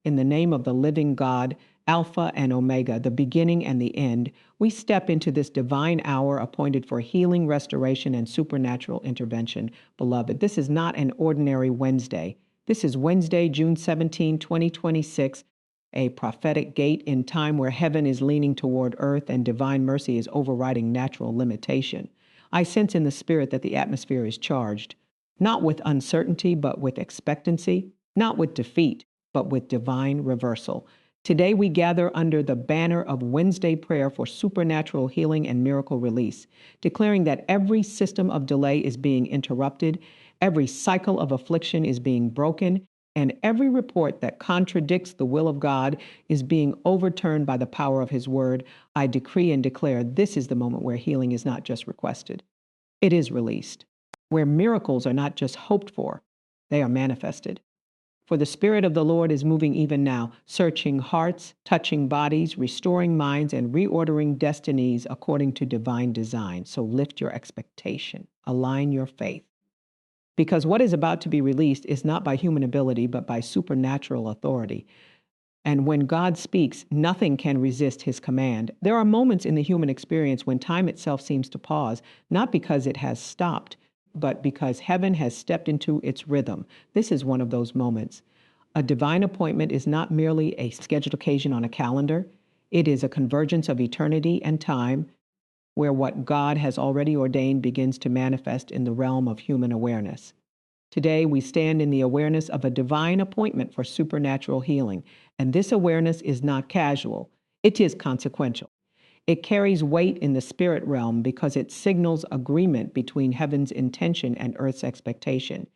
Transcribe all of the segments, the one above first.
In the name of the living God, Alpha and Omega, the beginning and the end, we step into this divine hour appointed for healing, restoration, and supernatural intervention. Beloved, this is not an ordinary Wednesday. This is Wednesday, June 17, 2026, a prophetic gate in time where heaven is leaning toward earth and divine mercy is overriding natural limitation. I sense in the spirit that the atmosphere is charged, not with uncertainty, but with expectancy, not with defeat, but with divine reversal. Today we gather under the banner of Wednesday prayer for supernatural healing and miracle release, declaring that every system of delay is being interrupted, every cycle of affliction is being broken, and every report that contradicts the will of God is being overturned by the power of His word. I decree and declare this is the moment where healing is not just requested, it is released, where miracles are not just hoped for, they are manifested. For the Spirit of the Lord is moving even now, searching hearts, touching bodies, restoring minds, and reordering destinies according to divine design. So lift your expectation, align your faith. Because what is about to be released is not by human ability, but by supernatural authority. And when God speaks, nothing can resist His command. There are moments in the human experience when time itself seems to pause, not because it has stopped, but because heaven has stepped into its rhythm. This is one of those moments. A divine appointment is not merely a scheduled occasion on a calendar. It is a convergence of eternity and time, where what God has already ordained begins to manifest in the realm of human awareness. Today, we stand in the awareness of a divine appointment for supernatural healing, and this awareness is not casual. It is consequential. It carries weight in the spirit realm because it signals agreement between heaven's intention and earth's expectation.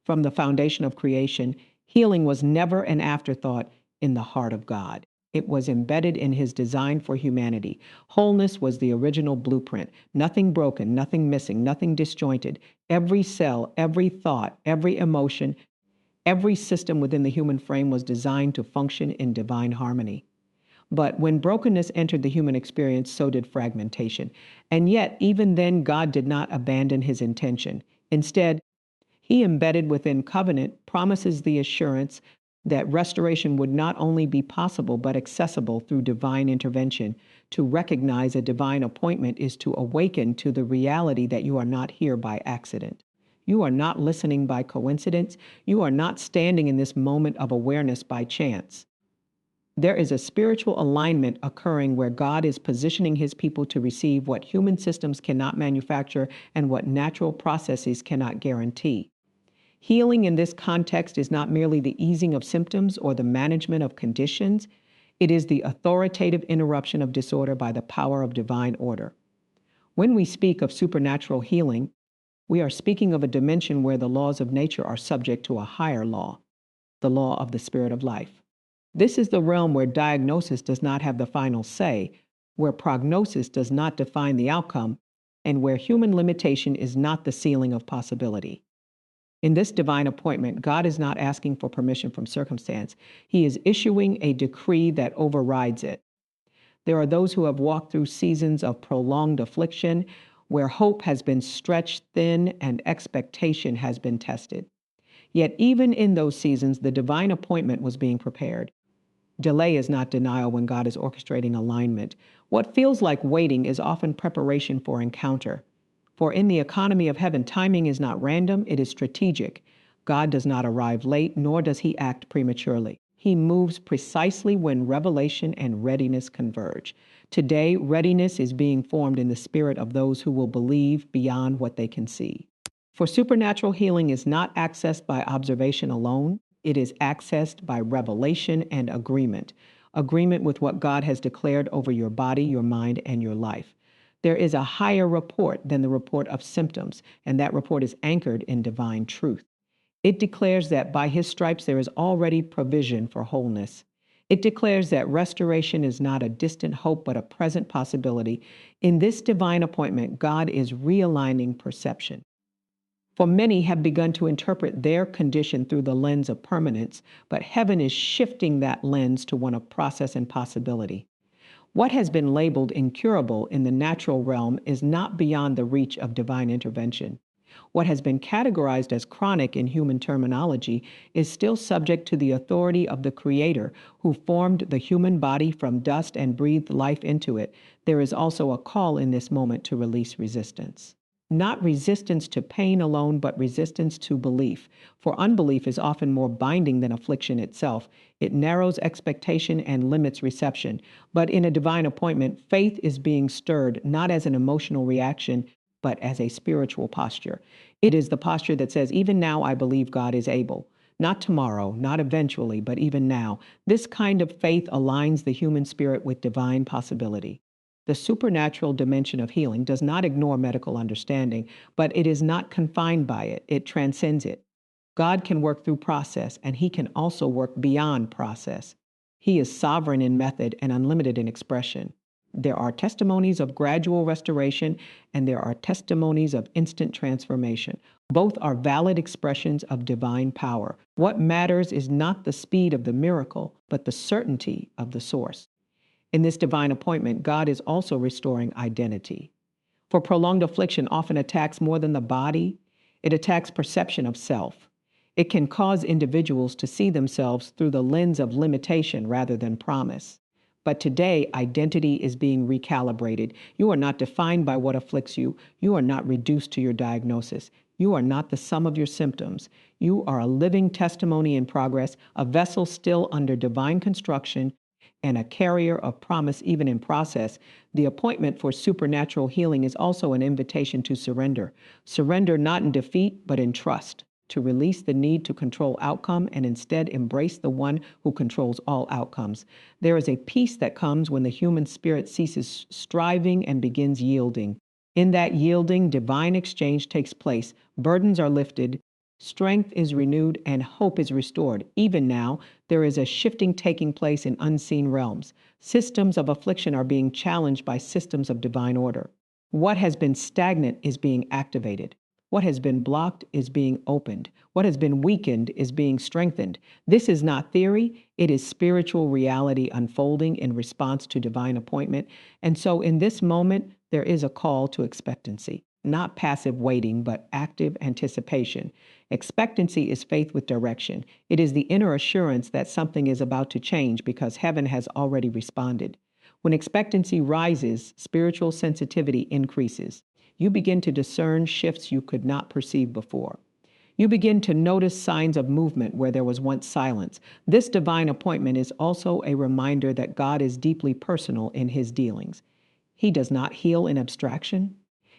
From the foundation of creation, healing was never an afterthought in the heart of God. It was embedded in His design for humanity. Wholeness was the original blueprint. Nothing broken, nothing missing, nothing disjointed. Every cell, every thought, every emotion, every system within the human frame was designed to function in divine harmony. But when brokenness entered the human experience, so did fragmentation. And yet, even then, God did not abandon His intention. Instead, He embedded within covenant promises the assurance that restoration would not only be possible, but accessible through divine intervention. To recognize a divine appointment is to awaken to the reality that you are not here by accident. You are not listening by coincidence. You are not standing in this moment of awareness by chance. There is a spiritual alignment occurring where God is positioning His people to receive what human systems cannot manufacture and what natural processes cannot guarantee. Healing in this context is not merely the easing of symptoms or the management of conditions. It is the authoritative interruption of disorder by the power of divine order. When we speak of supernatural healing, we are speaking of a dimension where the laws of nature are subject to a higher law, the law of the spirit of life. This is the realm where diagnosis does not have the final say, where prognosis does not define the outcome, and where human limitation is not the ceiling of possibility. In this divine appointment, God is not asking for permission from circumstance. He is issuing a decree that overrides it. There are those who have walked through seasons of prolonged affliction, where hope has been stretched thin and expectation has been tested. Yet even in those seasons, the divine appointment was being prepared. Delay is not denial when God is orchestrating alignment. What feels like waiting is often preparation for encounter. For in the economy of heaven, timing is not random, it is strategic. God does not arrive late, nor does He act prematurely. He moves precisely when revelation and readiness converge. Today, readiness is being formed in the spirit of those who will believe beyond what they can see. For supernatural healing is not accessed by observation alone. It is accessed by revelation and agreement. Agreement with what God has declared over your body, your mind, and your life. There is a higher report than the report of symptoms, and that report is anchored in divine truth. It declares that by His stripes there is already provision for wholeness. It declares that restoration is not a distant hope, but a present possibility. In this divine appointment, God is realigning perception. For many have begun to interpret their condition through the lens of permanence, but heaven is shifting that lens to one of process and possibility. What has been labeled incurable in the natural realm is not beyond the reach of divine intervention. What has been categorized as chronic in human terminology is still subject to the authority of the Creator who formed the human body from dust and breathed life into it. There is also a call in this moment to release resistance. Not resistance to pain alone, but resistance to belief. For unbelief is often more binding than affliction itself. It narrows expectation and limits reception. But in a divine appointment, faith is being stirred not as an emotional reaction, but as a spiritual posture. It is the posture that says, even now I believe God is able. Not tomorrow, not eventually, but even now. This kind of faith aligns the human spirit with divine possibility. The supernatural dimension of healing does not ignore medical understanding, but it is not confined by it. It transcends it. God can work through process, and He can also work beyond process. He is sovereign in method and unlimited in expression. There are testimonies of gradual restoration, and there are testimonies of instant transformation. Both are valid expressions of divine power. What matters is not the speed of the miracle, but the certainty of the source. In this divine appointment, God is also restoring identity. For prolonged affliction often attacks more than the body, it attacks perception of self. It can cause individuals to see themselves through the lens of limitation rather than promise. But today, identity is being recalibrated. You are not defined by what afflicts you. You are not reduced to your diagnosis. You are not the sum of your symptoms. You are a living testimony in progress, a vessel still under divine construction, and a carrier of promise even in process. The appointment for supernatural healing is also an invitation to surrender. Surrender not in defeat, but in trust, to release the need to control outcome and instead embrace the one who controls all outcomes. There is a peace that comes when the human spirit ceases striving and begins yielding. In that yielding, divine exchange takes place. Burdens are lifted, strength is renewed, and hope is restored. Even now, there is a shifting taking place in unseen realms. Systems of affliction are being challenged by systems of divine order. What has been stagnant is being activated. What has been blocked is being opened. What has been weakened is being strengthened. This is not theory, it is spiritual reality unfolding in response to divine appointment. And so in this moment, there is a call to expectancy. Not passive waiting, but active anticipation. Expectancy is faith with direction. It is the inner assurance that something is about to change because heaven has already responded. When expectancy rises, spiritual sensitivity increases. You begin to discern shifts you could not perceive before. You begin to notice signs of movement where there was once silence. This divine appointment is also a reminder that God is deeply personal in His dealings. He does not heal in abstraction.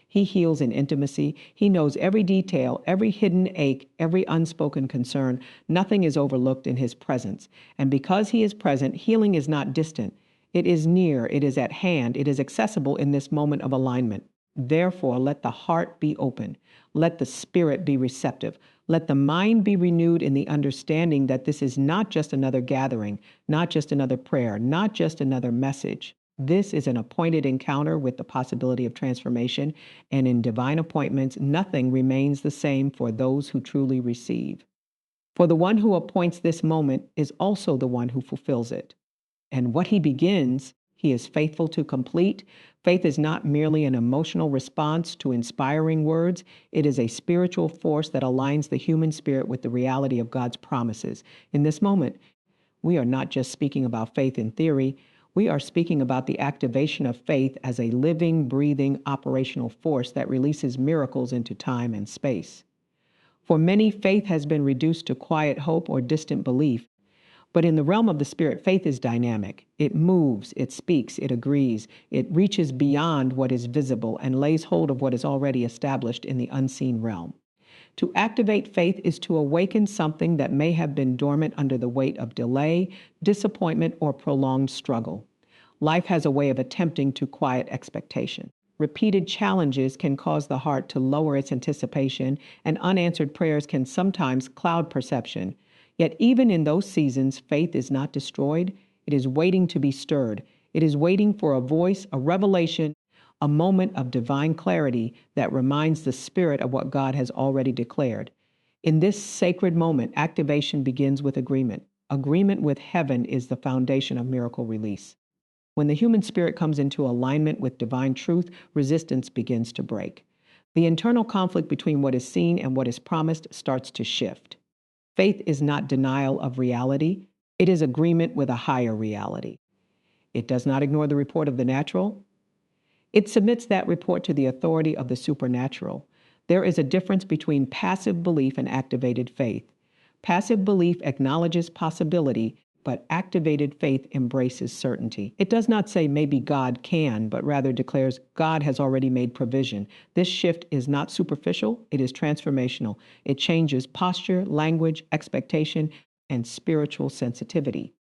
He heals in intimacy. He knows every detail, every hidden ache, every unspoken concern. Nothing is overlooked in His presence. And because He is present, healing is not distant. It is near, it is at hand, it is accessible in this moment of alignment. Therefore, let the heart be open. Let the spirit be receptive. Let the mind be renewed in the understanding that this is not just another gathering, not just another prayer, not just another message. This is an appointed encounter with the possibility of transformation, and in divine appointments, nothing remains the same for those who truly receive. For the one who appoints this moment is also the one who fulfills it. And what He begins, He is faithful to complete. Faith is not merely an emotional response to inspiring words. It is a spiritual force that aligns the human spirit with the reality of God's promises. In this moment, we are not just speaking about faith in theory. We are speaking about the activation of faith as a living, breathing, operational force that releases miracles into time and space. For many, faith has been reduced to quiet hope or distant belief. But in the realm of the spirit, faith is dynamic. It moves, it speaks, it agrees. It reaches beyond what is visible and lays hold of what is already established in the unseen realm. To activate faith is to awaken something that may have been dormant under the weight of delay, disappointment, or prolonged struggle. Life has a way of attempting to quiet expectation. Repeated challenges can cause the heart to lower its anticipation, and unanswered prayers can sometimes cloud perception. Yet even in those seasons, faith is not destroyed. It is waiting to be stirred. It is waiting for a voice, a revelation, a moment of divine clarity that reminds the spirit of what God has already declared. In this sacred moment, activation begins with agreement. Agreement with heaven is the foundation of miracle release. When the human spirit comes into alignment with divine truth, resistance begins to break. The internal conflict between what is seen and what is promised starts to shift. Faith is not denial of reality, it is agreement with a higher reality. It does not ignore the report of the natural. It submits that report to the authority of the supernatural. There is a difference between passive belief and activated faith. Passive belief acknowledges possibility, but activated faith embraces certainty. It does not say maybe God can, but rather declares God has already made provision. This shift is not superficial, it is transformational. It changes posture, language, expectation, and spiritual sensitivity.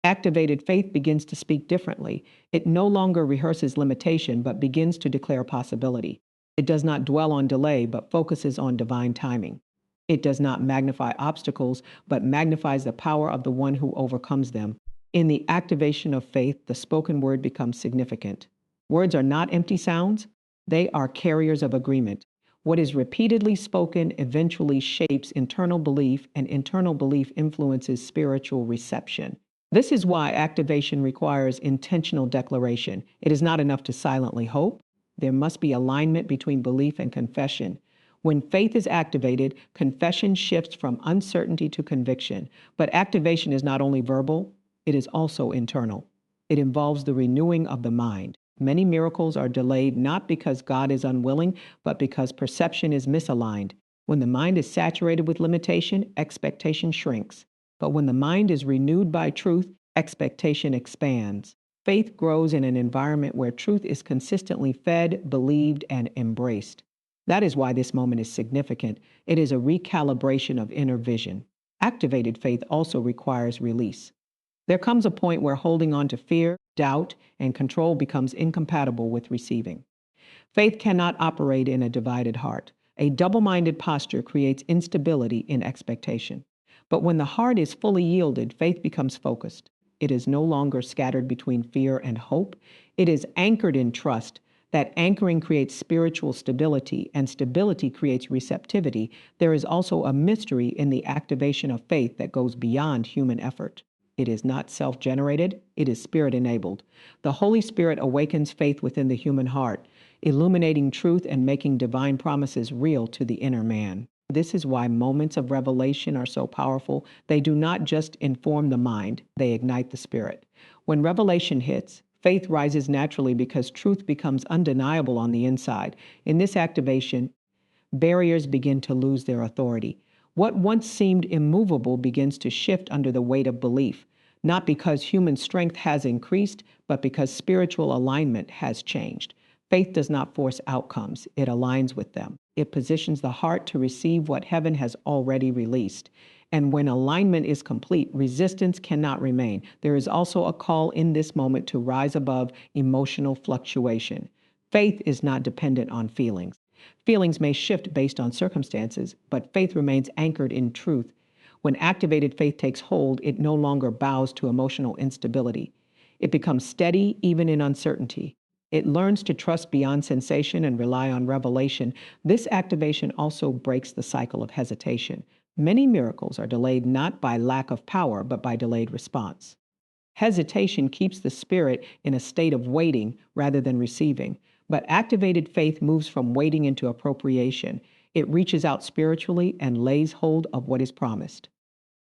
Activated faith begins to speak differently. It no longer rehearses limitation, but begins to declare possibility. It does not dwell on delay, but focuses on divine timing. It does not magnify obstacles, but magnifies the power of the one who overcomes them. In the activation of faith, the spoken word becomes significant. Words are not empty sounds, they are carriers of agreement. What is repeatedly spoken eventually shapes internal belief, and internal belief influences spiritual reception. This is why activation requires intentional declaration. It is not enough to silently hope. There must be alignment between belief and confession. When faith is activated, confession shifts from uncertainty to conviction. But activation is not only verbal, it is also internal. It involves the renewing of the mind. Many miracles are delayed not because God is unwilling, but because perception is misaligned. When the mind is saturated with limitation, expectation shrinks. But when the mind is renewed by truth, expectation expands. Faith grows in an environment where truth is consistently fed, believed, and embraced. That is why this moment is significant. It is a recalibration of inner vision. Activated faith also requires release. There comes a point where holding on to fear, doubt, and control becomes incompatible with receiving. Faith cannot operate in a divided heart. A double-minded posture creates instability in expectation. But when the heart is fully yielded, faith becomes focused. It is no longer scattered between fear and hope. It is anchored in trust. That anchoring creates spiritual stability, and stability creates receptivity. There is also a mystery in the activation of faith that goes beyond human effort. It is not self-generated, it is spirit-enabled. The Holy Spirit awakens faith within the human heart, illuminating truth and making divine promises real to the inner man. This is why moments of revelation are so powerful. They do not just inform the mind, they ignite the spirit. When revelation hits, faith rises naturally because truth becomes undeniable on the inside. In this activation, barriers begin to lose their authority. What once seemed immovable begins to shift under the weight of belief, not because human strength has increased, but because spiritual alignment has changed. Faith does not force outcomes, it aligns with them. It positions the heart to receive what heaven has already released. And when alignment is complete, resistance cannot remain. There is also a call in this moment to rise above emotional fluctuation. Faith is not dependent on feelings. Feelings may shift based on circumstances, but faith remains anchored in truth. When activated faith takes hold, it no longer bows to emotional instability. It becomes steady even in uncertainty. It learns to trust beyond sensation and rely on revelation. This activation also breaks the cycle of hesitation. Many miracles are delayed not by lack of power, but by delayed response. Hesitation keeps the spirit in a state of waiting rather than receiving. But activated faith moves from waiting into appropriation. It reaches out spiritually and lays hold of what is promised.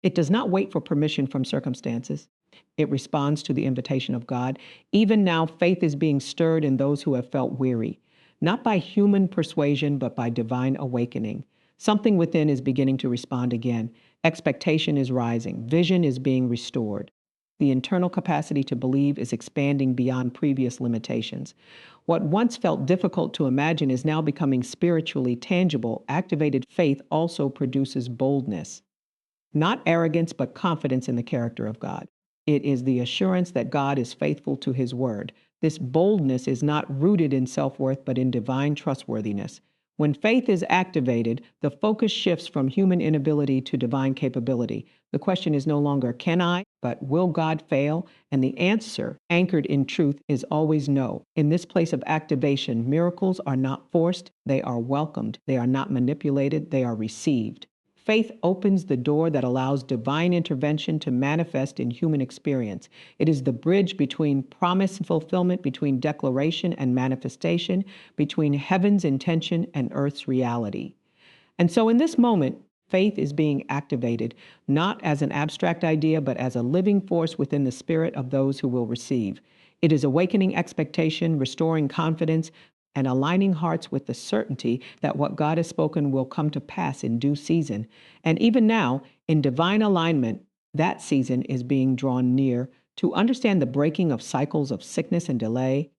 It does not wait for permission from circumstances. It responds to the invitation of God. Even now, faith is being stirred in those who have felt weary, not by human persuasion, but by divine awakening. Something within is beginning to respond again. Expectation is rising. Vision is being restored. The internal capacity to believe is expanding beyond previous limitations. What once felt difficult to imagine is now becoming spiritually tangible. Activated faith also produces boldness. Not arrogance, but confidence in the character of God. It is the assurance that God is faithful to his word. This boldness is not rooted in self-worth, but in divine trustworthiness. When faith is activated, the focus shifts from human inability to divine capability. The question is no longer, can I, but will God fail? And the answer, anchored in truth, is always no. In this place of activation, miracles are not forced, they are welcomed. They are not manipulated, they are received. Faith opens the door that allows divine intervention to manifest in human experience. It is the bridge between promise and fulfillment, between declaration and manifestation, between heaven's intention and earth's reality. And so in this moment, faith is being activated, not as an abstract idea, but as a living force within the spirit of those who will receive. It is awakening expectation, restoring confidence, and aligning hearts with the certainty that what God has spoken will come to pass in due season. And even now, in divine alignment, that season is being drawn near. To understand the breaking of cycles of sickness and delay,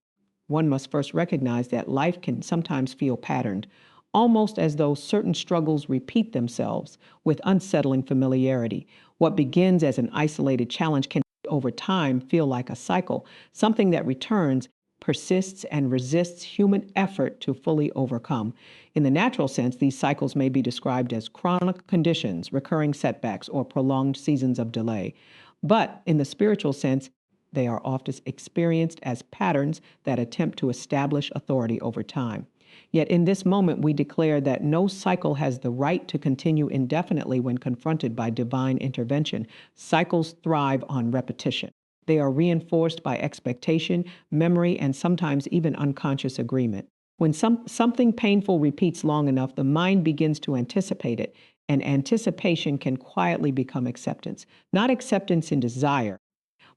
one must first recognize that life can sometimes feel patterned, almost as though certain struggles repeat themselves with unsettling familiarity. What begins as an isolated challenge can, over time, feel like a cycle, something that returns, persists, and resists human effort to fully overcome. In the natural sense, these cycles may be described as chronic conditions, recurring setbacks, or prolonged seasons of delay. But in the spiritual sense, they are often experienced as patterns that attempt to establish authority over time. Yet in this moment, we declare that no cycle has the right to continue indefinitely when confronted by divine intervention. Cycles thrive on repetition. They are reinforced by expectation, memory, and sometimes even unconscious agreement. When something painful repeats long enough, the mind begins to anticipate it, and anticipation can quietly become acceptance. Not acceptance in desire,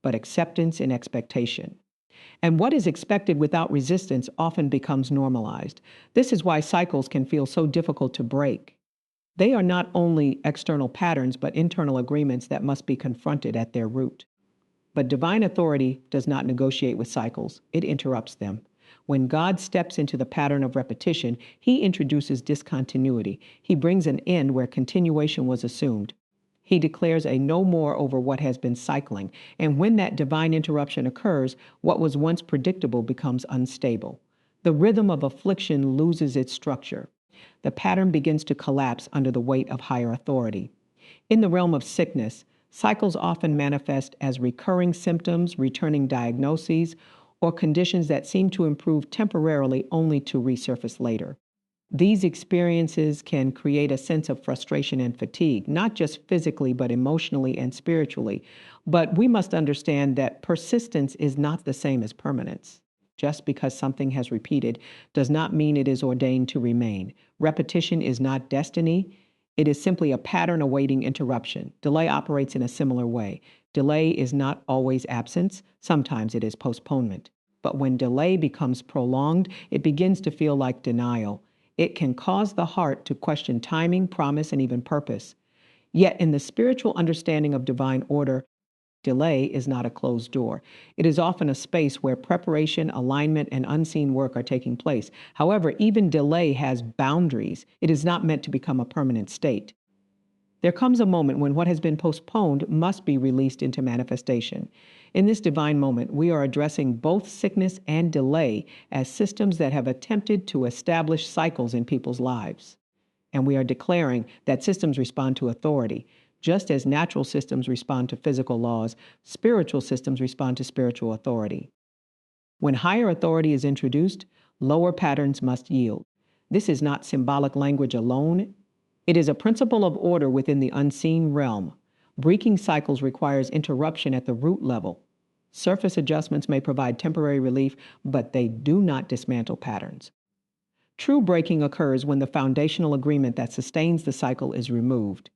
but acceptance in expectation. And what is expected without resistance often becomes normalized. This is why cycles can feel so difficult to break. They are not only external patterns, but internal agreements that must be confronted at their root. But divine authority does not negotiate with cycles, it interrupts them. When God steps into the pattern of repetition, he introduces discontinuity. He brings an end where continuation was assumed. He declares a no more over what has been cycling. And when that divine interruption occurs, what was once predictable becomes unstable. The rhythm of affliction loses its structure. The pattern begins to collapse under the weight of higher authority. In the realm of sickness, cycles often manifest as recurring symptoms, returning diagnoses, or conditions that seem to improve temporarily only to resurface later. These experiences can create a sense of frustration and fatigue, not just physically, but emotionally and spiritually. But we must understand that persistence is not the same as permanence. Just because something has repeated does not mean it is ordained to remain. Repetition is not destiny. It is simply a pattern awaiting interruption. Delay operates in a similar way. Delay is not always absence. Sometimes it is postponement. But when delay becomes prolonged, it begins to feel like denial. It can cause the heart to question timing, promise, and even purpose. Yet in the spiritual understanding of divine order, delay is not a closed door. It is often a space where preparation, alignment, and unseen work are taking place. However, even delay has boundaries. It is not meant to become a permanent state. There comes a moment when what has been postponed must be released into manifestation. In this divine moment, we are addressing both sickness and delay as systems that have attempted to establish cycles in people's lives. And we are declaring that systems respond to authority. Just as natural systems respond to physical laws, spiritual systems respond to spiritual authority. When higher authority is introduced, lower patterns must yield. This is not symbolic language alone. It is a principle of order within the unseen realm. Breaking cycles requires interruption at the root level. Surface adjustments may provide temporary relief, but they do not dismantle patterns. True breaking occurs when the foundational agreement that sustains the cycle is removed.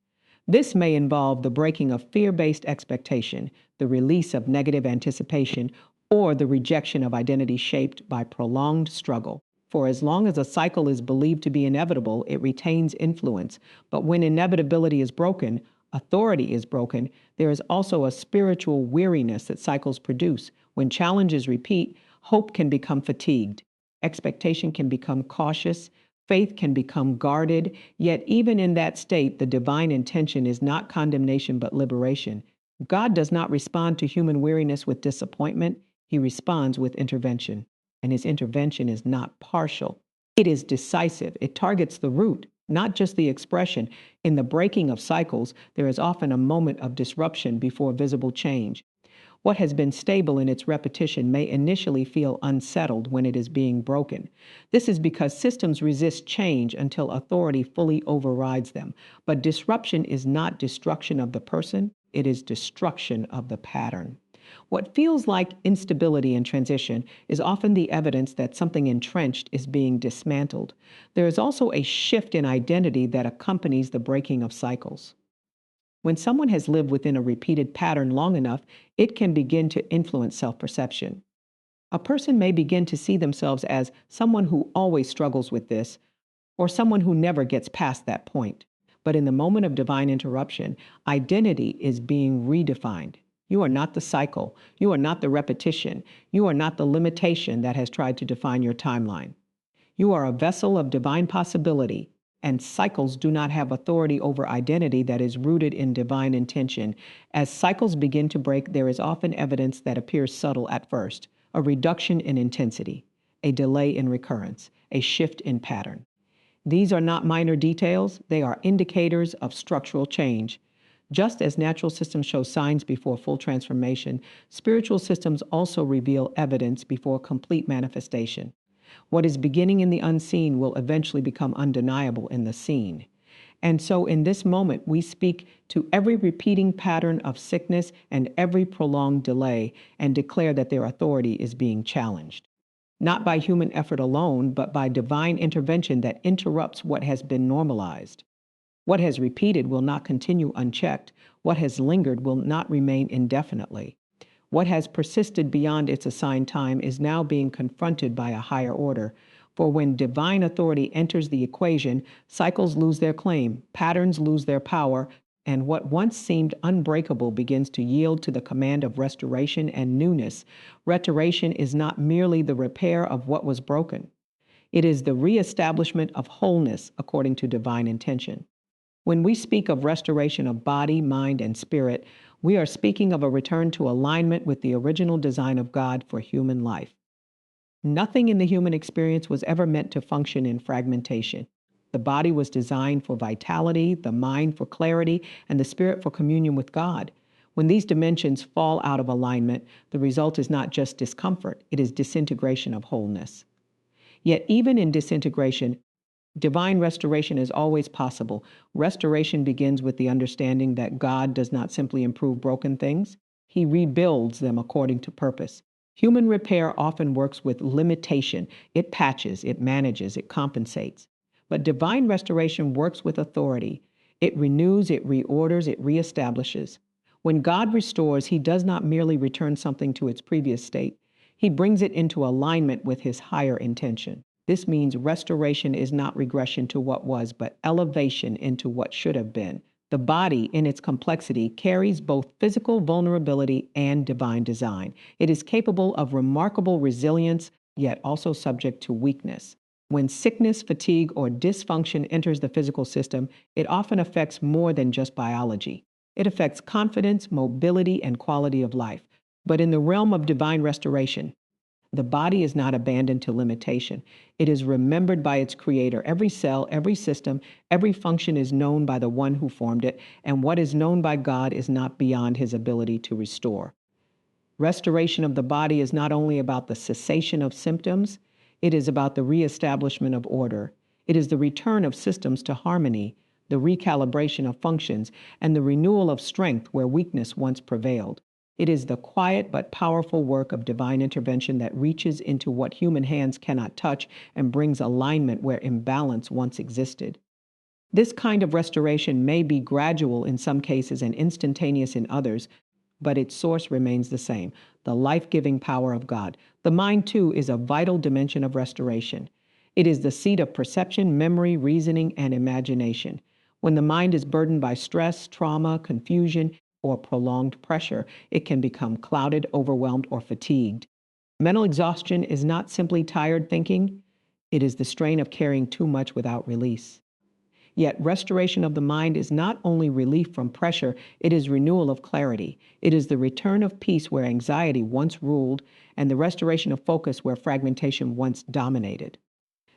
This may involve the breaking of fear-based expectation, the release of negative anticipation, or the rejection of identity shaped by prolonged struggle. For as long as a cycle is believed to be inevitable, it retains influence. But when inevitability is broken, authority is broken, there is also a spiritual weariness that cycles produce. When challenges repeat, hope can become fatigued. Expectation can become cautious. Faith can become guarded. Yet even in that state, the divine intention is not condemnation but liberation. God does not respond to human weariness with disappointment. He responds with intervention. And his intervention is not partial. It is decisive. It targets the root, not just the expression. In the breaking of cycles, there is often a moment of disruption before visible change. What has been stable in its repetition may initially feel unsettled when it is being broken. This is because systems resist change until authority fully overrides them. But disruption is not destruction of the person, it is destruction of the pattern. What feels like instability and transition is often the evidence that something entrenched is being dismantled. There is also a shift in identity that accompanies the breaking of cycles. When someone has lived within a repeated pattern long enough, it can begin to influence self-perception. A person may begin to see themselves as someone who always struggles with this, or someone who never gets past that point. But in the moment of divine interruption, identity is being redefined. You are not the cycle. You are not the repetition. You are not the limitation that has tried to define your timeline. You are a vessel of divine possibility, and cycles do not have authority over identity that is rooted in divine intention. As cycles begin to break, there is often evidence that appears subtle at first: a reduction in intensity, a delay in recurrence, a shift in pattern. These are not minor details, they are indicators of structural change. Just as natural systems show signs before full transformation, spiritual systems also reveal evidence before complete manifestation. What is beginning in the unseen will eventually become undeniable in the seen. And so in this moment, we speak to every repeating pattern of sickness and every prolonged delay and declare that their authority is being challenged. Not by human effort alone, but by divine intervention that interrupts what has been normalized. What has repeated will not continue unchecked. What has lingered will not remain indefinitely. What has persisted beyond its assigned time is now being confronted by a higher order. For when divine authority enters the equation, cycles lose their claim, patterns lose their power, and what once seemed unbreakable begins to yield to the command of restoration and newness. Restoration is not merely the repair of what was broken. It is the reestablishment of wholeness according to divine intention. When we speak of restoration of body, mind, and spirit, we are speaking of a return to alignment with the original design of God for human life. Nothing in the human experience was ever meant to function in fragmentation. The body was designed for vitality, the mind for clarity, and the spirit for communion with God. When these dimensions fall out of alignment, the result is not just discomfort, it is disintegration of wholeness. Yet even in disintegration, divine restoration is always possible. Restoration begins with the understanding that God does not simply improve broken things, He rebuilds them according to purpose. Human repair often works with limitation. It patches, it manages, it compensates. But divine restoration works with authority. It renews, it reorders, it reestablishes. When God restores, He does not merely return something to its previous state. He brings it into alignment with His higher intention. This means restoration is not regression to what was, but elevation into what should have been. The body, in its complexity, carries both physical vulnerability and divine design. It is capable of remarkable resilience, yet also subject to weakness. When sickness, fatigue, or dysfunction enters the physical system, it often affects more than just biology. It affects confidence, mobility, and quality of life. But in the realm of divine restoration, the body is not abandoned to limitation. It is remembered by its creator. Every cell, every system, every function is known by the one who formed it, and what is known by God is not beyond His ability to restore. Restoration of the body is not only about the cessation of symptoms, it is about the reestablishment of order. It is the return of systems to harmony, the recalibration of functions, and the renewal of strength where weakness once prevailed. It is the quiet but powerful work of divine intervention that reaches into what human hands cannot touch and brings alignment where imbalance once existed. This kind of restoration may be gradual in some cases and instantaneous in others, but its source remains the same: the life-giving power of God. The mind, too, is a vital dimension of restoration. It is the seat of perception, memory, reasoning, and imagination. When the mind is burdened by stress, trauma, confusion, or prolonged pressure, it can become clouded, overwhelmed, or fatigued. Mental exhaustion is not simply tired thinking, it is the strain of carrying too much without release. Yet restoration of the mind is not only relief from pressure, it is renewal of clarity. It is the return of peace where anxiety once ruled and the restoration of focus where fragmentation once dominated.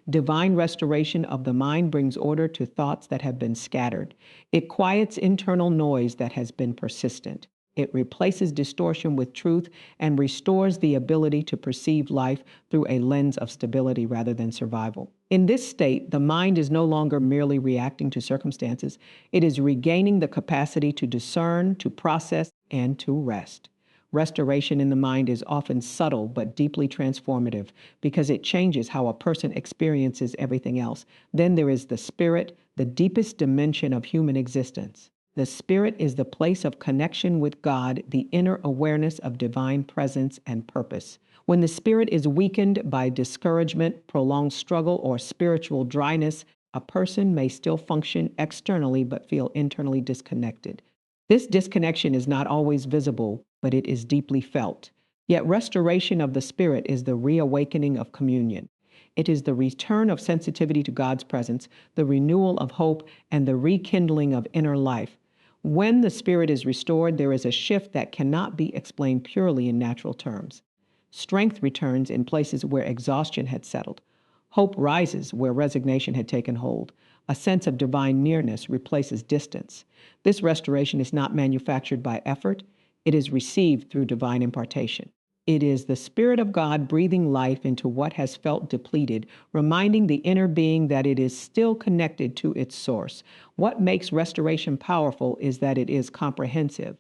Divine restoration of the mind brings order to thoughts that have been scattered. It quiets internal noise that has been persistent. It replaces distortion with truth and restores the ability to perceive life through a lens of stability rather than survival. In this state, the mind is no longer merely reacting to circumstances. It is regaining the capacity to discern, to process, and to rest. Restoration in the mind is often subtle but deeply transformative because it changes how a person experiences everything else. Then there is the spirit, the deepest dimension of human existence. The spirit is the place of connection with God, the inner awareness of divine presence and purpose. When the spirit is weakened by discouragement, prolonged struggle, or spiritual dryness, a person may still function externally but feel internally disconnected. This disconnection is not always visible, but it is deeply felt. Yet restoration of the spirit is the reawakening of communion. It is the return of sensitivity to God's presence, the renewal of hope, and the rekindling of inner life. When the spirit is restored, there is a shift that cannot be explained purely in natural terms. Strength returns in places where exhaustion had settled. Hope rises where resignation had taken hold. A sense of divine nearness replaces distance. This restoration is not manufactured by effort. It is received through divine impartation. It is the Spirit of God breathing life into what has felt depleted, reminding the inner being that it is still connected to its source. What makes restoration powerful is that it is comprehensive.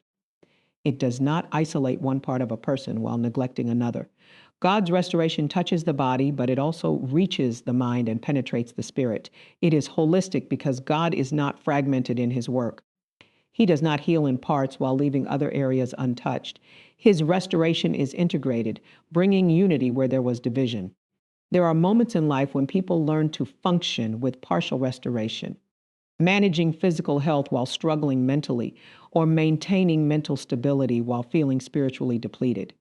It does not isolate one part of a person while neglecting another. God's restoration touches the body, but it also reaches the mind and penetrates the spirit. It is holistic because God is not fragmented in his work. He does not heal in parts while leaving other areas untouched. His restoration is integrated, bringing unity where there was division. There are moments in life when people learn to function with partial restoration, managing physical health while struggling mentally, or maintaining mental stability while feeling spiritually depleted.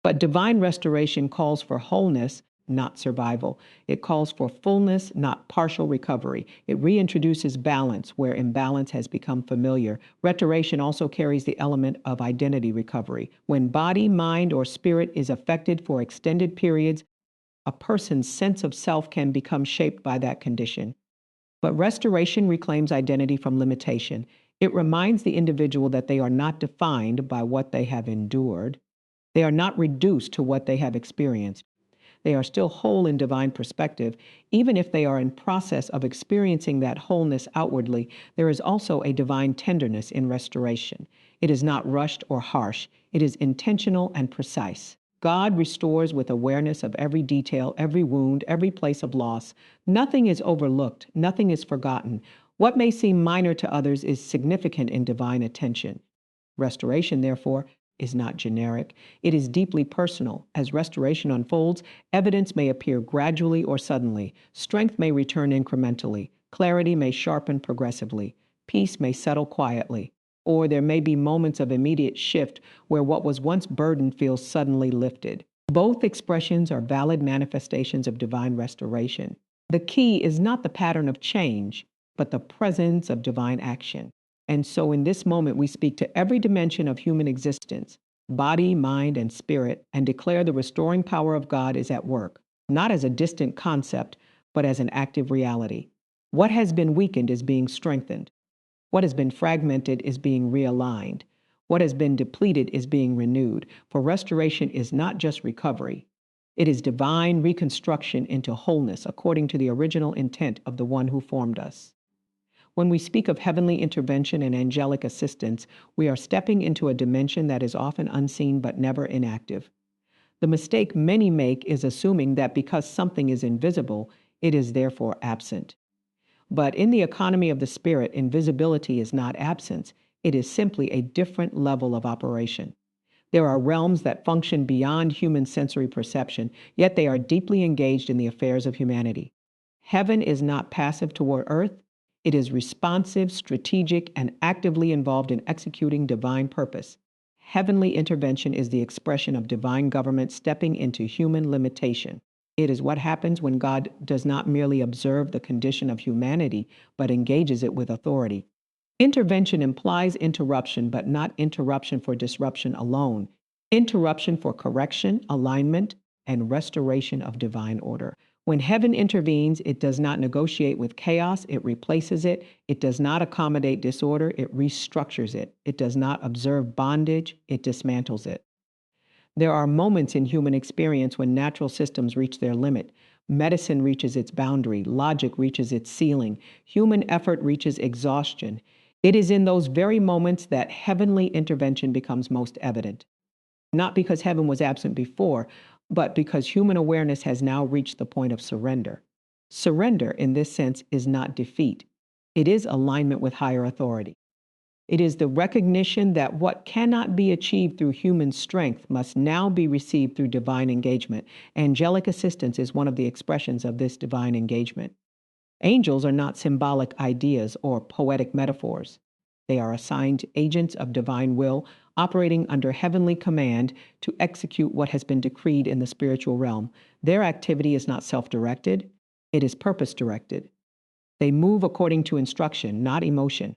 But divine restoration calls for wholeness, not survival. It calls for fullness, not partial recovery. It reintroduces balance where imbalance has become familiar. Restoration also carries the element of identity recovery. When body, mind, or spirit is affected for extended periods, a person's sense of self can become shaped by that condition. But restoration reclaims identity from limitation. It reminds the individual that they are not defined by what they have endured. They are not reduced to what they have experienced. They are still whole in divine perspective. Even if they are in process of experiencing that wholeness outwardly, there is also a divine tenderness in restoration. It is not rushed or harsh. It is intentional and precise. God restores with awareness of every detail, every wound, every place of loss. Nothing is overlooked. Nothing is forgotten. What may seem minor to others is significant in divine attention. Restoration, therefore, is not generic. It is deeply personal. As restoration unfolds, evidence may appear gradually or suddenly. Strength may return incrementally. Clarity may sharpen progressively. Peace may settle quietly. Or there may be moments of immediate shift where what was once burdened feels suddenly lifted. Both expressions are valid manifestations of divine restoration. The key is not the pattern of change, but the presence of divine action. And so in this moment, we speak to every dimension of human existence, body, mind, and spirit, and declare the restoring power of God is at work, not as a distant concept, but as an active reality. What has been weakened is being strengthened. What has been fragmented is being realigned. What has been depleted is being renewed. For restoration is not just recovery. It is divine reconstruction into wholeness according to the original intent of the one who formed us. When we speak of heavenly intervention and angelic assistance, we are stepping into a dimension that is often unseen but never inactive. The mistake many make is assuming that because something is invisible, it is therefore absent. But in the economy of the spirit, invisibility is not absence. It is simply a different level of operation. There are realms that function beyond human sensory perception, yet they are deeply engaged in the affairs of humanity. Heaven is not passive toward earth. It is responsive, strategic, and actively involved in executing divine purpose. Heavenly intervention is the expression of divine government stepping into human limitation. It is what happens when God does not merely observe the condition of humanity, but engages it with authority. Intervention implies interruption, but not interruption for disruption alone. Interruption for correction, alignment, and restoration of divine order. When heaven intervenes, it does not negotiate with chaos, it replaces it. It does not accommodate disorder, it restructures it. It does not observe bondage, it dismantles it. There are moments in human experience when natural systems reach their limit. Medicine reaches its boundary, logic reaches its ceiling, human effort reaches exhaustion. It is in those very moments that heavenly intervention becomes most evident. Not because heaven was absent before, but because human awareness has now reached the point of surrender. Surrender, in this sense, is not defeat. It is alignment with higher authority. It is the recognition that what cannot be achieved through human strength must now be received through divine engagement. Angelic assistance is one of the expressions of this divine engagement. Angels are not symbolic ideas or poetic metaphors. They are assigned agents of divine will, operating under heavenly command to execute what has been decreed in the spiritual realm. Their activity is not self-directed, it is purpose-directed. They move according to instruction, not emotion.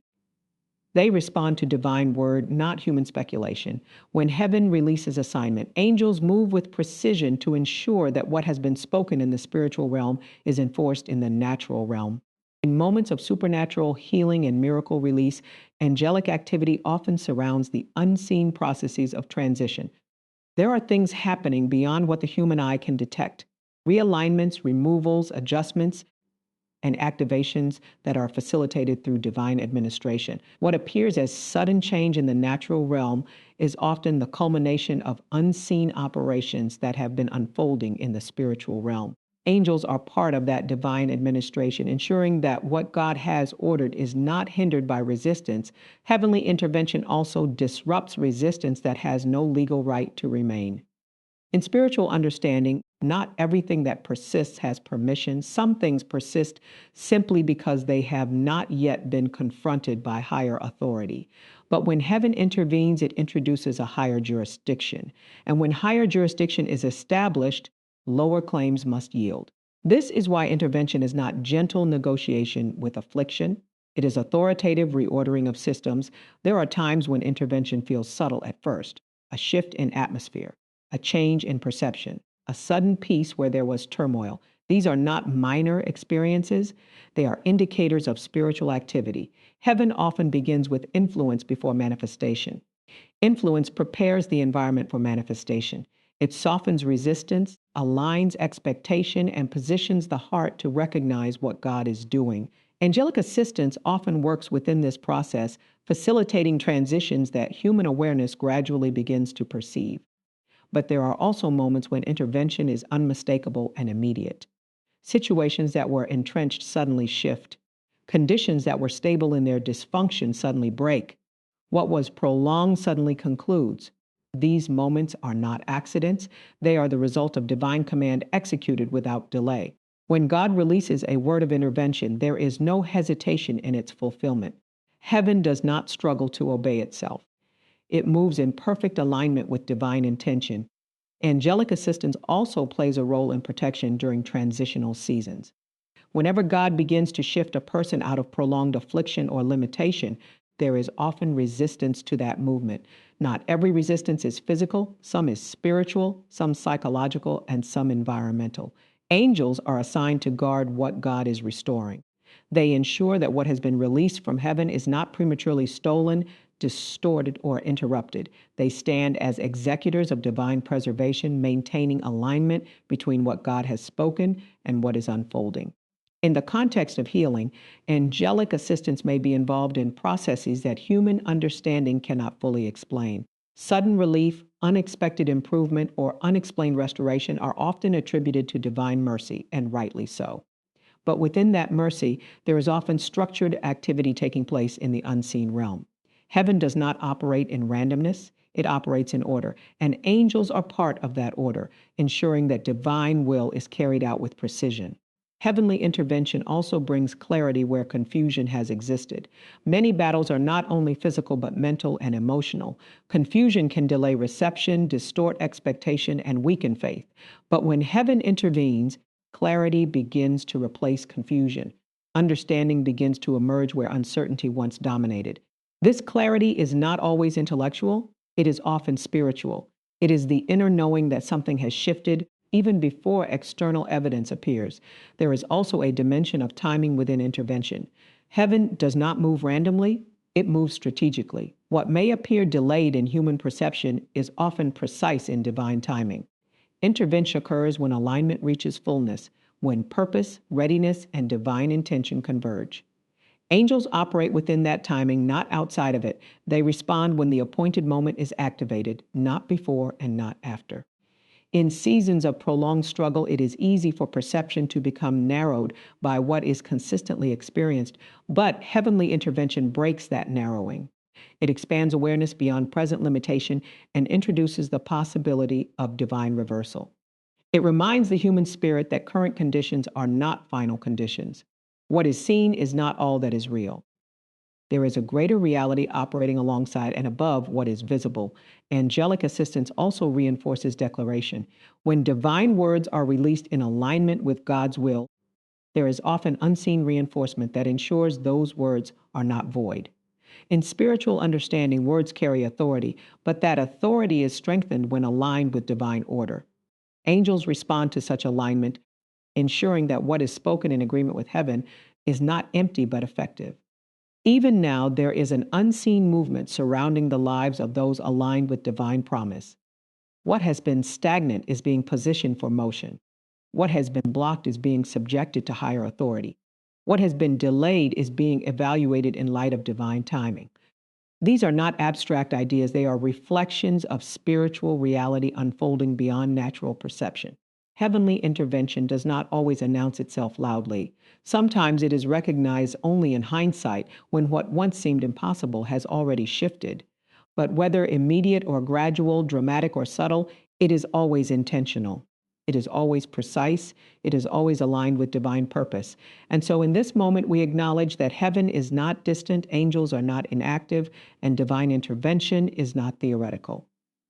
They respond to divine word, not human speculation. When heaven releases assignment, angels move with precision to ensure that what has been spoken in the spiritual realm is enforced in the natural realm. In moments of supernatural healing and miracle release, angelic activity often surrounds the unseen processes of transition. There are things happening beyond what the human eye can detect. Realignments, removals, adjustments, and activations that are facilitated through divine administration. What appears as sudden change in the natural realm is often the culmination of unseen operations that have been unfolding in the spiritual realm. Angels are part of that divine administration, ensuring that what God has ordered is not hindered by resistance. Heavenly intervention also disrupts resistance that has no legal right to remain. In spiritual understanding, not everything that persists has permission. Some things persist simply because they have not yet been confronted by higher authority. But when heaven intervenes, it introduces a higher jurisdiction. And when higher jurisdiction is established, lower claims must yield. This is why intervention is not gentle negotiation with affliction. It is authoritative reordering of systems. There are times when intervention feels subtle at first, a shift in atmosphere, a change in perception, a sudden peace where there was turmoil. These are not minor experiences. They are indicators of spiritual activity. Heaven often begins with influence before manifestation. Influence prepares the environment for manifestation. It softens resistance, aligns expectation, and positions the heart to recognize what God is doing. Angelic assistance often works within this process, facilitating transitions that human awareness gradually begins to perceive. But there are also moments when intervention is unmistakable and immediate. Situations that were entrenched suddenly shift. Conditions that were stable in their dysfunction suddenly break. What was prolonged suddenly concludes. These moments are not accidents. They are the result of divine command executed without delay. When God releases a word of intervention, there is no hesitation in its fulfillment. Heaven does not struggle to obey itself. It moves in perfect alignment with divine intention. Angelic assistance also plays a role in protection during transitional seasons. Whenever God begins to shift a person out of prolonged affliction or limitation, there is often resistance to that movement. Not every resistance is physical, some is spiritual, some psychological, and some environmental. Angels are assigned to guard what God is restoring. They ensure that what has been released from heaven is not prematurely stolen, distorted, or interrupted. They stand as executors of divine preservation, maintaining alignment between what God has spoken and what is unfolding. In the context of healing, angelic assistance may be involved in processes that human understanding cannot fully explain. Sudden relief, unexpected improvement, or unexplained restoration are often attributed to divine mercy, and rightly so. But within that mercy, there is often structured activity taking place in the unseen realm. Heaven does not operate in randomness, it operates in order, and angels are part of that order, ensuring that divine will is carried out with precision. Heavenly intervention also brings clarity where confusion has existed. Many battles are not only physical but mental and emotional. Confusion can delay reception, distort expectation, and weaken faith. But when heaven intervenes, clarity begins to replace confusion. Understanding begins to emerge where uncertainty once dominated. This clarity is not always intellectual, it is often spiritual. It is the inner knowing that something has shifted, even before external evidence appears. There is also a dimension of timing within intervention. Heaven does not move randomly, it moves strategically. What may appear delayed in human perception is often precise in divine timing. Intervention occurs when alignment reaches fullness, when purpose, readiness, and divine intention converge. Angels operate within that timing, not outside of it. They respond when the appointed moment is activated, not before and not after. In seasons of prolonged struggle, it is easy for perception to become narrowed by what is consistently experienced, but heavenly intervention breaks that narrowing. It expands awareness beyond present limitation and introduces the possibility of divine reversal. It reminds the human spirit that current conditions are not final conditions. What is seen is not all that is real. There is a greater reality operating alongside and above what is visible. Angelic assistance also reinforces declaration. When divine words are released in alignment with God's will, there is often unseen reinforcement that ensures those words are not void. In spiritual understanding, words carry authority, but that authority is strengthened when aligned with divine order. Angels respond to such alignment, ensuring that what is spoken in agreement with heaven is not empty but effective. Even now, there is an unseen movement surrounding the lives of those aligned with divine promise. What has been stagnant is being positioned for motion. What has been blocked is being subjected to higher authority. What has been delayed is being evaluated in light of divine timing. These are not abstract ideas, they are reflections of spiritual reality unfolding beyond natural perception. Heavenly intervention does not always announce itself loudly. Sometimes it is recognized only in hindsight when what once seemed impossible has already shifted. But whether immediate or gradual, dramatic or subtle, it is always intentional. It is always precise. It is always aligned with divine purpose. And so in this moment, we acknowledge that heaven is not distant, angels are not inactive, and divine intervention is not theoretical.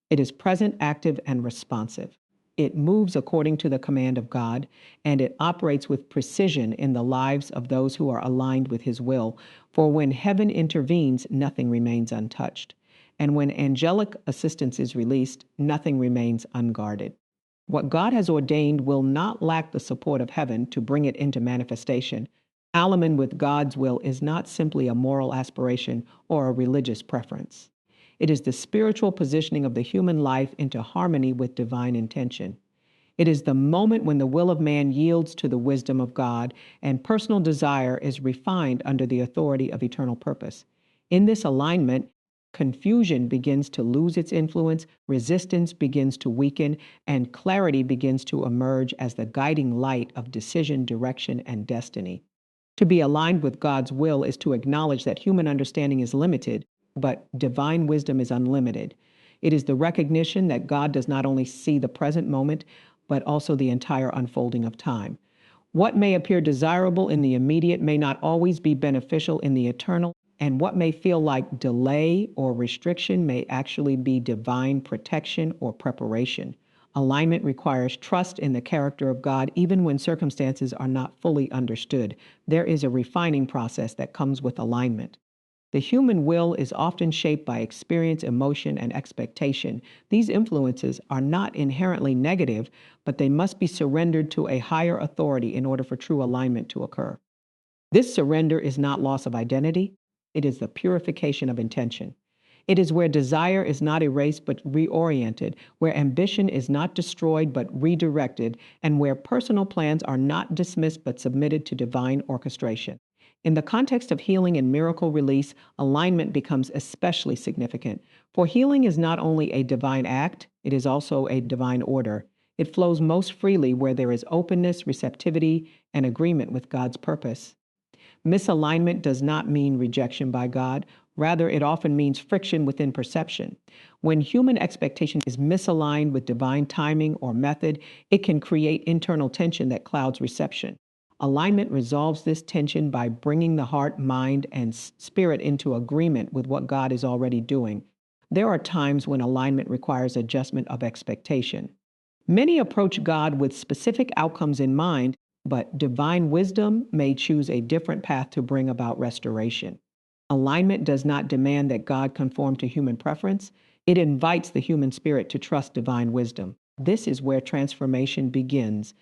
It is present, active, and responsive. It moves according to the command of God, and it operates with precision in the lives of those who are aligned with His will. For when heaven intervenes, nothing remains untouched. And when angelic assistance is released, nothing remains unguarded. What God has ordained will not lack the support of heaven to bring it into manifestation. Alignment with God's will is not simply a moral aspiration or a religious preference. It is the spiritual positioning of the human life into harmony with divine intention. It is the moment when the will of man yields to the wisdom of God and personal desire is refined under the authority of eternal purpose. In this alignment, confusion begins to lose its influence, resistance begins to weaken, and clarity begins to emerge as the guiding light of decision, direction, and destiny. To be aligned with God's will is to acknowledge that human understanding is limited, but divine wisdom is unlimited. It is the recognition that God does not only see the present moment, but also the entire unfolding of time. What may appear desirable in the immediate may not always be beneficial in the eternal, and what may feel like delay or restriction may actually be divine protection or preparation. Alignment requires trust in the character of God, even when circumstances are not fully understood. There is a refining process that comes with alignment. The human will is often shaped by experience, emotion, and expectation. These influences are not inherently negative, but they must be surrendered to a higher authority in order for true alignment to occur. This surrender is not loss of identity, it is the purification of intention. It is where desire is not erased but reoriented, where ambition is not destroyed but redirected, and where personal plans are not dismissed but submitted to divine orchestration. In the context of healing and miracle release, alignment becomes especially significant. For healing is not only a divine act, it is also a divine order. It flows most freely where there is openness, receptivity, and agreement with God's purpose. Misalignment does not mean rejection by God. Rather, it often means friction within perception. When human expectation is misaligned with divine timing or method, it can create internal tension that clouds reception. Alignment resolves this tension by bringing the heart, mind, and spirit into agreement with what God is already doing. There are times when alignment requires adjustment of expectation. Many approach God with specific outcomes in mind, but divine wisdom may choose a different path to bring about restoration. Alignment does not demand that God conform to human preference. It invites the human spirit to trust divine wisdom. This is where transformation begins,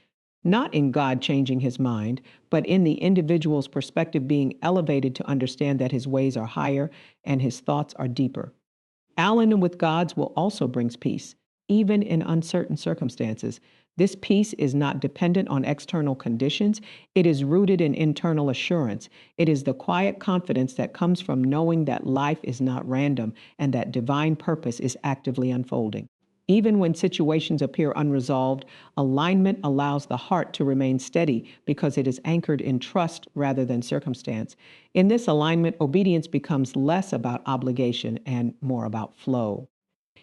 not in God changing his mind, but in the individual's perspective being elevated to understand that his ways are higher and his thoughts are deeper. Alignment with God's will also brings peace, even in uncertain circumstances. This peace is not dependent on external conditions. It is rooted in internal assurance. It is the quiet confidence that comes from knowing that life is not random and that divine purpose is actively unfolding. Even when situations appear unresolved, alignment allows the heart to remain steady because it is anchored in trust rather than circumstance. In this alignment, obedience becomes less about obligation and more about flow.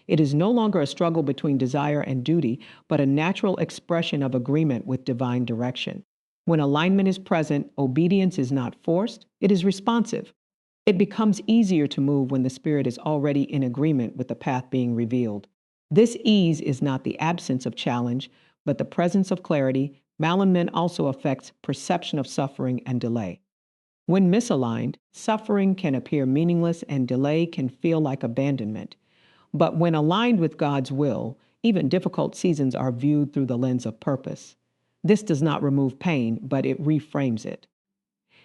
It is no longer a struggle between desire and duty, but a natural expression of agreement with divine direction. When alignment is present, obedience is not forced, it is responsive. It becomes easier to move when the Spirit is already in agreement with the path being revealed. This ease is not the absence of challenge, but the presence of clarity. Malalignment also affects perception of suffering and delay. When misaligned, suffering can appear meaningless and delay can feel like abandonment. But when aligned with God's will, even difficult seasons are viewed through the lens of purpose. This does not remove pain, but it reframes it.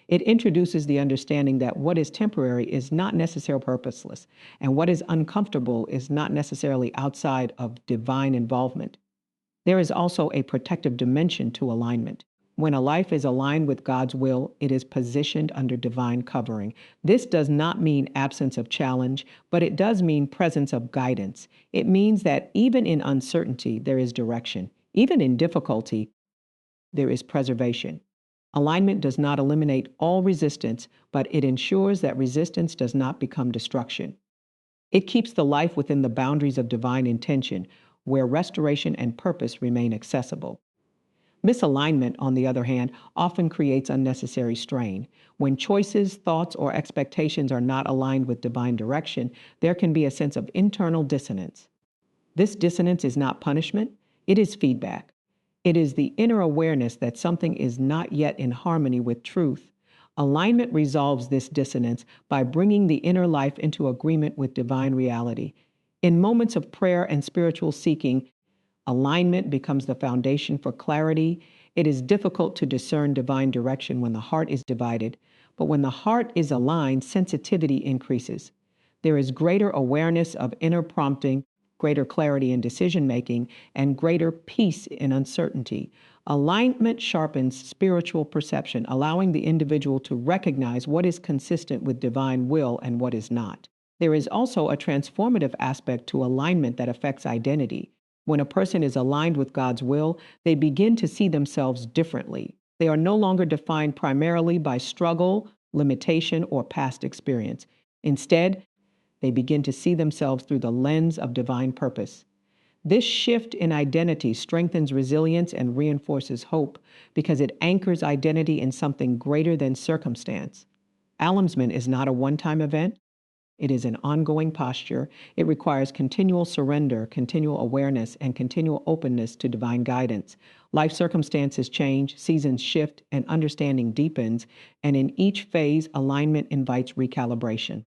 It introduces the understanding that what is temporary is not necessarily purposeless, and what is uncomfortable is not necessarily outside of divine involvement. There is also a protective dimension to alignment. When a life is aligned with God's will, it is positioned under divine covering. This does not mean absence of challenge, but it does mean presence of guidance. It means that even in uncertainty, there is direction. Even in difficulty, there is preservation. Alignment does not eliminate all resistance, but it ensures that resistance does not become destruction. It keeps the life within the boundaries of divine intention, where restoration and purpose remain accessible. Misalignment, on the other hand, often creates unnecessary strain. When choices, thoughts, or expectations are not aligned with divine direction, there can be a sense of internal dissonance. This dissonance is not punishment, it is feedback. It is the inner awareness that something is not yet in harmony with truth. Alignment resolves this dissonance by bringing the inner life into agreement with divine reality. In moments of prayer and spiritual seeking, alignment becomes the foundation for clarity. It is difficult to discern divine direction when the heart is divided, but when the heart is aligned, sensitivity increases. There is greater awareness of inner prompting, greater clarity in decision making, and greater peace in uncertainty. Alignment sharpens spiritual perception, allowing the individual to recognize what is consistent with divine will and what is not. There is also a transformative aspect to alignment that affects identity. When a person is aligned with God's will, they begin to see themselves differently. They are no longer defined primarily by struggle, limitation, or past experience. Instead, they begin to see themselves through the lens of divine purpose. This shift in identity strengthens resilience and reinforces hope because it anchors identity in something greater than circumstance. Alignment is not a one-time event. It is an ongoing posture. It requires continual surrender, continual awareness, and continual openness to divine guidance. Life circumstances change, seasons shift, and understanding deepens, and in each phase, alignment invites recalibration.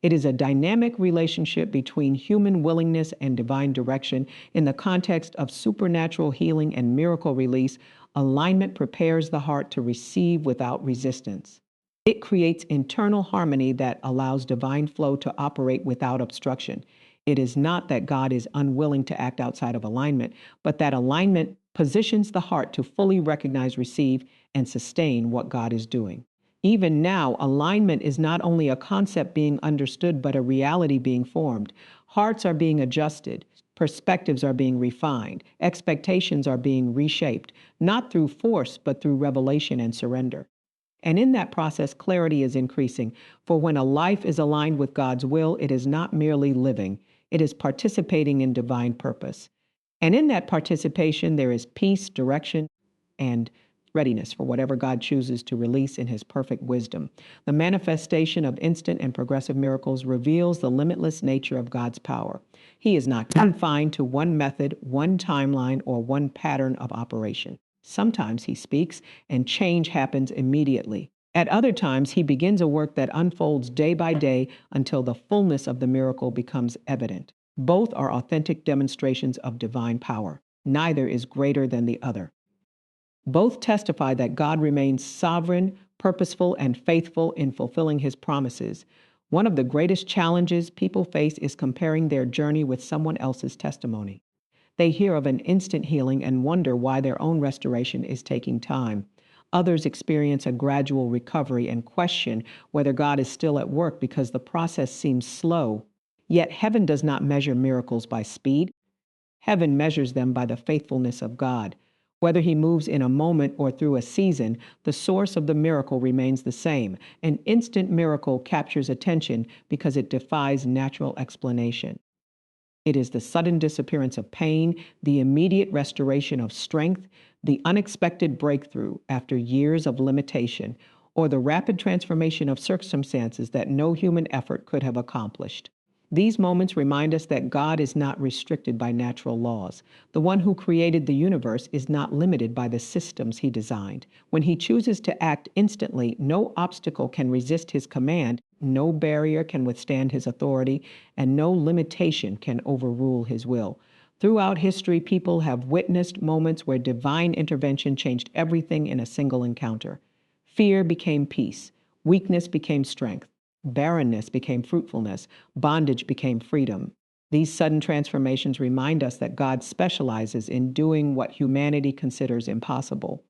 It is a dynamic relationship between human willingness and divine direction. In the context of supernatural healing and miracle release, alignment prepares the heart to receive without resistance. It creates internal harmony that allows divine flow to operate without obstruction. It is not that God is unwilling to act outside of alignment, but that alignment positions the heart to fully recognize, receive, and sustain what God is doing. Even now, alignment is not only a concept being understood, but a reality being formed. Hearts are being adjusted, perspectives are being refined, expectations are being reshaped, not through force, but through revelation and surrender. And in that process, clarity is increasing. For when a life is aligned with God's will, it is not merely living, it is participating in divine purpose. And in that participation, there is peace, direction, and readiness for whatever God chooses to release in his perfect wisdom. The manifestation of instant and progressive miracles reveals the limitless nature of God's power. He is not confined to one method, one timeline, or one pattern of operation. Sometimes he speaks and change happens immediately. At other times, he begins a work that unfolds day by day until the fullness of the miracle becomes evident. Both are authentic demonstrations of divine power. Neither is greater than the other. Both testify that God remains sovereign, purposeful, and faithful in fulfilling his promises. One of the greatest challenges people face is comparing their journey with someone else's testimony. They hear of an instant healing and wonder why their own restoration is taking time. Others experience a gradual recovery and question whether God is still at work because the process seems slow. Yet heaven does not measure miracles by speed. Heaven measures them by the faithfulness of God. Whether he moves in a moment or through a season, the source of the miracle remains the same. An instant miracle captures attention because it defies natural explanation. It is the sudden disappearance of pain, the immediate restoration of strength, the unexpected breakthrough after years of limitation, or the rapid transformation of circumstances that no human effort could have accomplished. These moments remind us that God is not restricted by natural laws. The one who created the universe is not limited by the systems he designed. When he chooses to act instantly, no obstacle can resist his command, no barrier can withstand his authority, and no limitation can overrule his will. Throughout history, people have witnessed moments where divine intervention changed everything in a single encounter. Fear became peace, weakness became strength. Barrenness became fruitfulness. Bondage became freedom. These sudden transformations remind us that God specializes in doing what humanity considers impossible.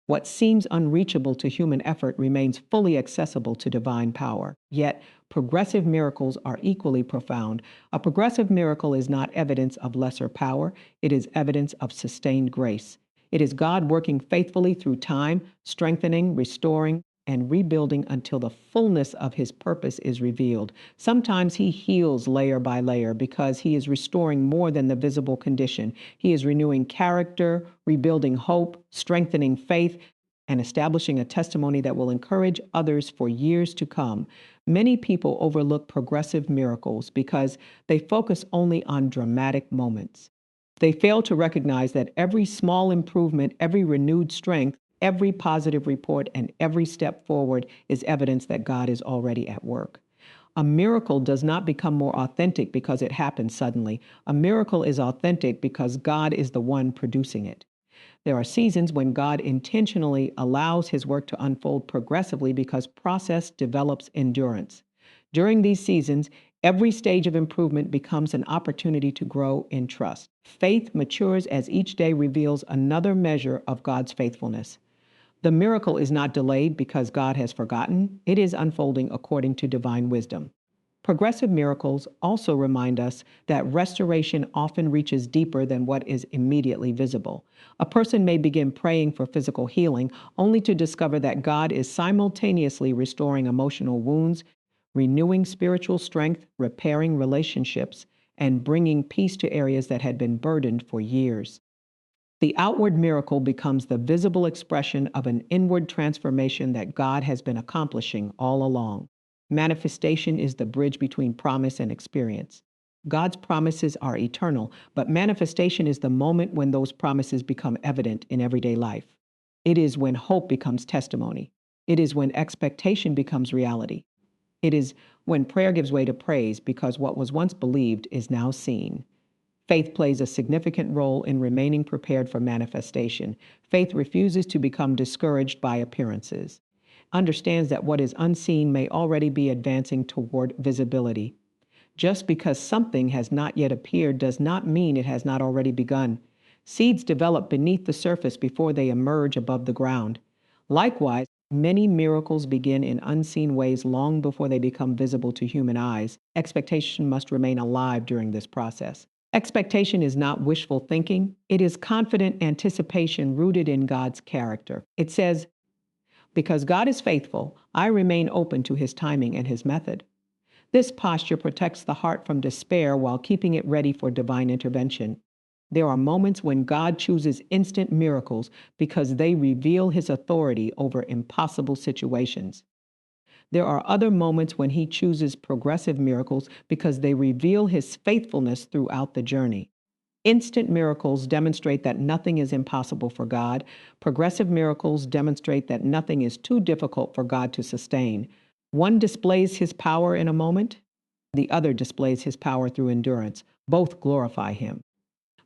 What seems unreachable to human effort remains fully accessible to divine power. Yet, progressive miracles are equally profound. A progressive miracle is not evidence of lesser power, it is evidence of sustained grace. It is God working faithfully through time, strengthening, restoring, and rebuilding until the fullness of his purpose is revealed. Sometimes he heals layer by layer because he is restoring more than the visible condition. He is renewing character, rebuilding hope, strengthening faith, and establishing a testimony that will encourage others for years to come. Many people overlook progressive miracles because they focus only on dramatic moments. They fail to recognize that every small improvement, every renewed strength, every positive report, and every step forward is evidence that God is already at work. A miracle does not become more authentic because it happens suddenly. A miracle is authentic because God is the one producing it. There are seasons when God intentionally allows his work to unfold progressively because process develops endurance. During these seasons, every stage of improvement becomes an opportunity to grow in trust. Faith matures as each day reveals another measure of God's faithfulness. The miracle is not delayed because God has forgotten. It is unfolding according to divine wisdom. Progressive miracles also remind us that restoration often reaches deeper than what is immediately visible. A person may begin praying for physical healing only to discover that God is simultaneously restoring emotional wounds, renewing spiritual strength, repairing relationships, and bringing peace to areas that had been burdened for years. The outward miracle becomes the visible expression of an inward transformation that God has been accomplishing all along. Manifestation is the bridge between promise and experience. God's promises are eternal, but manifestation is the moment when those promises become evident in everyday life. It is when hope becomes testimony. It is when expectation becomes reality. It is when prayer gives way to praise because what was once believed is now seen. Faith plays a significant role in remaining prepared for manifestation. Faith refuses to become discouraged by appearances, understands that what is unseen may already be advancing toward visibility. Just because something has not yet appeared does not mean it has not already begun. Seeds develop beneath the surface before they emerge above the ground. Likewise, many miracles begin in unseen ways long before they become visible to human eyes. Expectation must remain alive during this process. Expectation is not wishful thinking. It is confident anticipation rooted in God's character. It says, because God is faithful, I remain open to his timing and his method. This posture protects the heart from despair while keeping it ready for divine intervention. There are moments when God chooses instant miracles because they reveal his authority over impossible situations. There are other moments when he chooses progressive miracles because they reveal his faithfulness throughout the journey. Instant miracles demonstrate that nothing is impossible for God. Progressive miracles demonstrate that nothing is too difficult for God to sustain. One displays his power in a moment, the other displays his power through endurance. Both glorify him.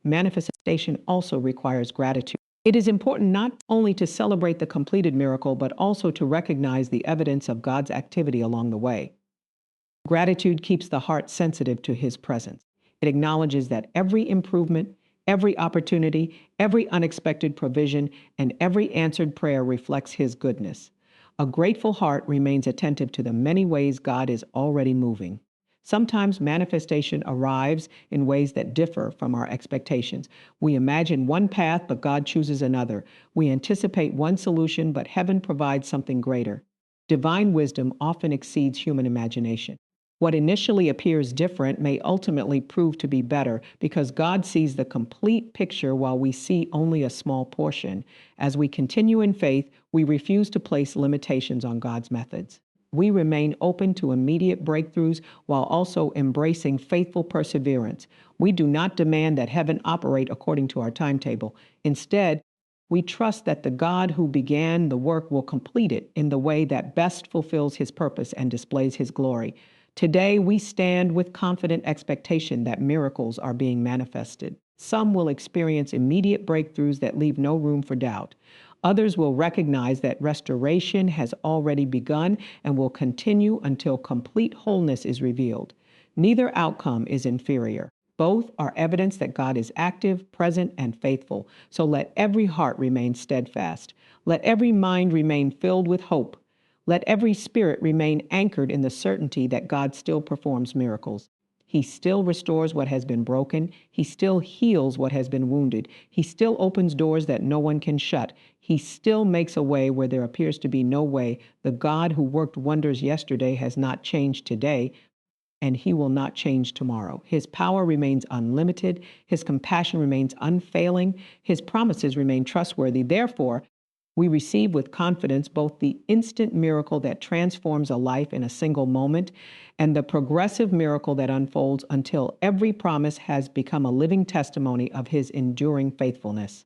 manifestation also requires gratitude. It is important not only to celebrate the completed miracle, but also to recognize the evidence of God's activity along the way. Gratitude keeps the heart sensitive to His presence. It acknowledges that every improvement, every opportunity, every unexpected provision, and every answered prayer reflects His goodness. A grateful heart remains attentive to the many ways God is already moving. Sometimes manifestation arrives in ways that differ from our expectations. We imagine one path, but God chooses another. We anticipate one solution, but heaven provides something greater. Divine wisdom often exceeds human imagination. What initially appears different may ultimately prove to be better because God sees the complete picture while we see only a small portion. As we continue in faith, we refuse to place limitations on God's methods. We remain open to immediate breakthroughs while also embracing faithful perseverance. We do not demand that heaven operate according to our timetable. Instead, we trust that the God who began the work will complete it in the way that best fulfills His purpose and displays His glory. Today, we stand with confident expectation that miracles are being manifested. Some will experience immediate breakthroughs that leave no room for doubt. Others will recognize that restoration has already begun and will continue until complete wholeness is revealed. Neither outcome is inferior. Both are evidence that God is active, present, and faithful. So let every heart remain steadfast. Let every mind remain filled with hope. Let every spirit remain anchored in the certainty that God still performs miracles. He still restores what has been broken. He still heals what has been wounded. He still opens doors that no one can shut. He still makes a way where there appears to be no way. The God who worked wonders yesterday has not changed today, and He will not change tomorrow. His power remains unlimited. His compassion remains unfailing. His promises remain trustworthy. Therefore, we receive with confidence both the instant miracle that transforms a life in a single moment and the progressive miracle that unfolds until every promise has become a living testimony of His enduring faithfulness.